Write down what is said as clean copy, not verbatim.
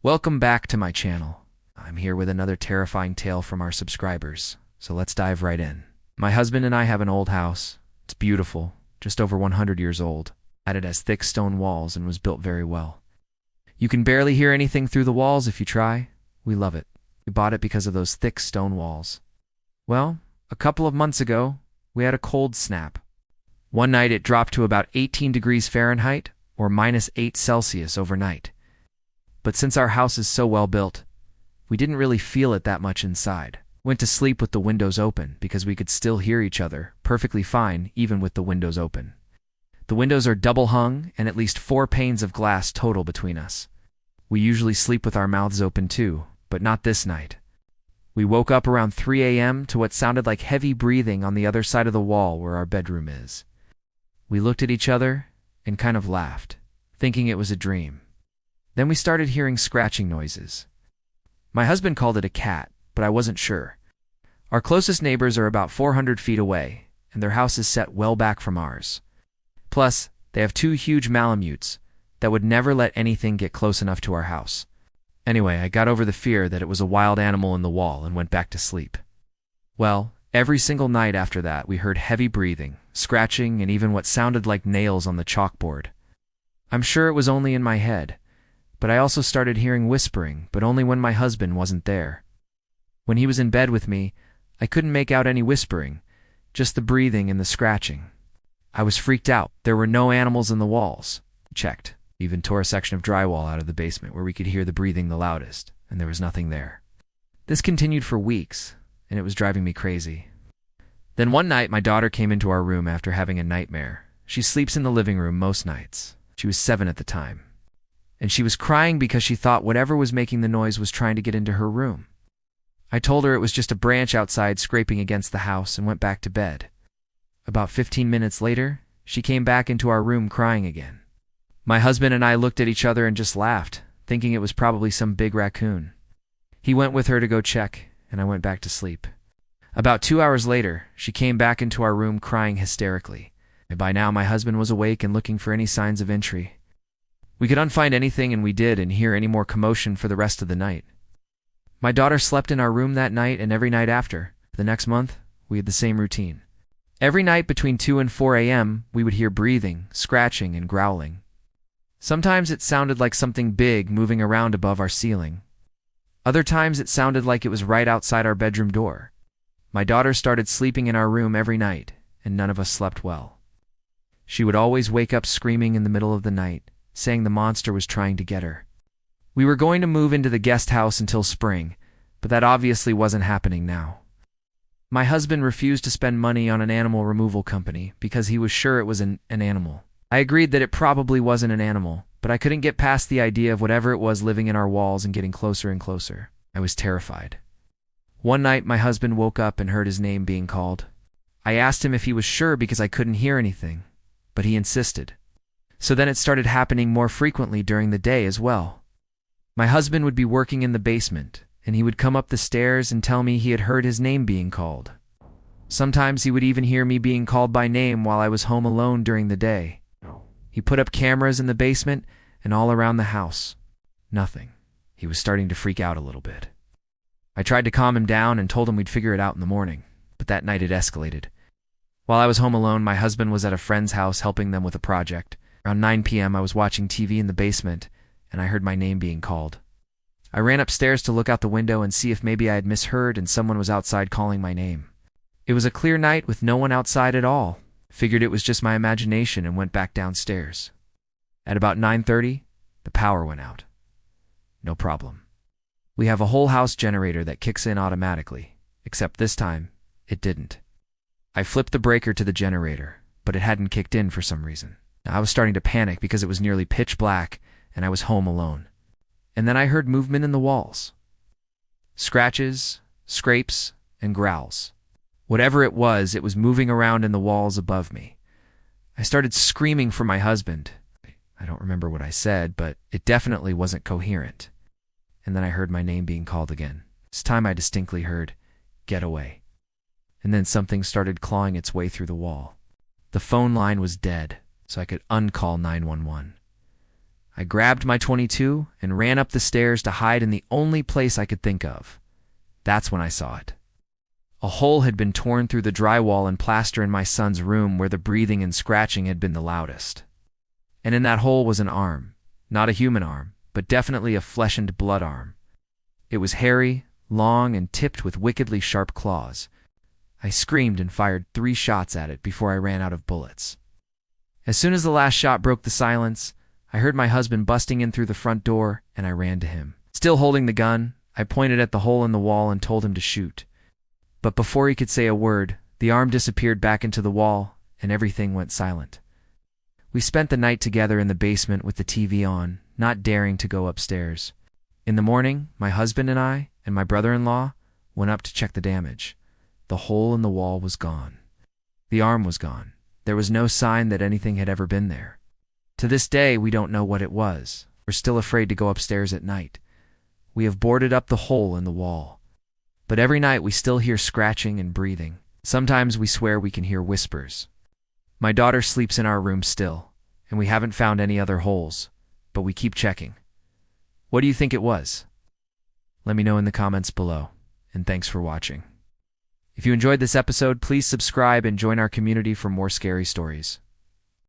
Welcome back to my channel. I'm here with another terrifying tale from our subscribers, so let's dive right in. My husband and I have an old house. It's beautiful, just over 100 years old. It has thick stone walls and was built very well. You can barely hear anything through the walls if you try. We love it. We bought it because of those thick stone walls. Well, a couple of months ago, we had a cold snap. One night it dropped to about 18 degrees Fahrenheit or -8 Celsius overnight. But since our house is so well built, we didn't really feel it that much inside. Went to sleep with the windows open because we could still hear each other perfectly fine even with the windows open. The windows are double hung and at least 4 panes of glass total between us. We usually sleep with our mouths open too, but not this night. We woke up around 3 a.m. to what sounded like heavy breathing on the other side of the wall where our bedroom is. We looked at each other and kind of laughed, thinking it was a dream. Then we started hearing scratching noises. My husband called it a cat, but I wasn't sure. Our closest neighbors are about 400 feet away, and their house is set well back from ours. Plus, they have 2 huge Malamutes that would never let anything get close enough to our house. Anyway, I got over the fear that it was a wild animal in the wall and went back to sleep. Well, every single night after that, we heard heavy breathing, scratching, and even what sounded like nails on the chalkboard. I'm sure it was only in my head, but I also started hearing whispering, but only when my husband wasn't there. When he was in bed with me, I couldn't make out any whispering, just the breathing and the scratching. I was freaked out. There were no animals in the walls. Checked. Even tore a section of drywall out of the basement where we could hear the breathing the loudest, and there was nothing there. This continued for weeks, and it was driving me crazy. Then one night, my daughter came into our room after having a nightmare. She sleeps in the living room most nights. She was 7 at the time. And she was crying because she thought whatever was making the noise was trying to get into her room. I told her it was just a branch outside scraping against the house and went back to bed. About 15 minutes later, she came back into our room crying again. My husband and I looked at each other and just laughed, thinking it was probably some big raccoon. He went with her to go check, and I went back to sleep. About 2 hours later, she came back into our room crying hysterically. By now, my husband was awake and looking for any signs of entry. We couldn't find anything, and we didn't hear any more commotion for the rest of the night. My daughter slept in our room that night and every night after. The next month, we had the same routine. Every night between 2 and 4 a.m., we would hear breathing, scratching, and growling. Sometimes it sounded like something big moving around above our ceiling. Other times it sounded like it was right outside our bedroom door. My daughter started sleeping in our room every night, and none of us slept well. She would always wake up screaming in the middle of the night, saying the monster was trying to get her. We were going to move into the guest house until spring, but that obviously wasn't happening now. My husband refused to spend money on an animal removal company because he was sure it was an animal. I agreed that it probably wasn't an animal, but I couldn't get past the idea of whatever it was living in our walls and getting closer and closer. I was terrified. One night, my husband woke up and heard his name being called. I asked him if he was sure because I couldn't hear anything, but he insisted. So then it started happening more frequently during the day as well. My husband would be working in the basement, and he would come up the stairs and tell me he had heard his name being called. Sometimes he would even hear me being called by name while I was home alone during the day. He put up cameras in the basement and all around the house. Nothing. He was starting to freak out a little bit. I tried to calm him down and told him we'd figure it out in the morning, but that night it escalated. While I was home alone, my husband was at a friend's house helping them with a project. Around 9 p.m., I was watching TV in the basement, and I heard my name being called. I ran upstairs to look out the window and see if maybe I had misheard and someone was outside calling my name. It was a clear night with no one outside at all. Figured it was just my imagination and went back downstairs. At about 9:30, the power went out. No problem. We have a whole house generator that kicks in automatically, except this time, it didn't. I flipped the breaker to the generator, but it hadn't kicked in for some reason. I was starting to panic because it was nearly pitch black and I was home alone. And then I heard movement in the walls. Scratches, scrapes, and growls. Whatever it was moving around in the walls above me. I started screaming for my husband. I don't remember what I said, but it definitely wasn't coherent. And then I heard my name being called again. This time I distinctly heard, "Get away." And then something started clawing its way through the wall. The phone line was dead, so I could uncall 911. I grabbed my 22 and ran up the stairs to hide in the only place I could think of. That's when I saw it. A hole had been torn through the drywall and plaster in my son's room where the breathing and scratching had been the loudest. And in that hole was an arm. Not a human arm, but definitely a flesh and blood arm. It was hairy, long, and tipped with wickedly sharp claws. I screamed and fired 3 shots at it before I ran out of bullets. As soon as the last shot broke the silence, I heard my husband busting in through the front door, and I ran to him. Still holding the gun, I pointed at the hole in the wall and told him to shoot. But before he could say a word, the arm disappeared back into the wall, and everything went silent. We spent the night together in the basement with the TV on, not daring to go upstairs. In the morning, my husband and I, and my brother-in-law, went up to check the damage. The hole in the wall was gone. The arm was gone. There was no sign that anything had ever been there. To this day, we don't know what it was. We're still afraid to go upstairs at night. We have boarded up the hole in the wall. But every night we still hear scratching and breathing. Sometimes we swear we can hear whispers. My daughter sleeps in our room still, and we haven't found any other holes, but we keep checking. What do you think it was? Let me know in the comments below, and thanks for watching. If you enjoyed this episode, please subscribe and join our community for more scary stories.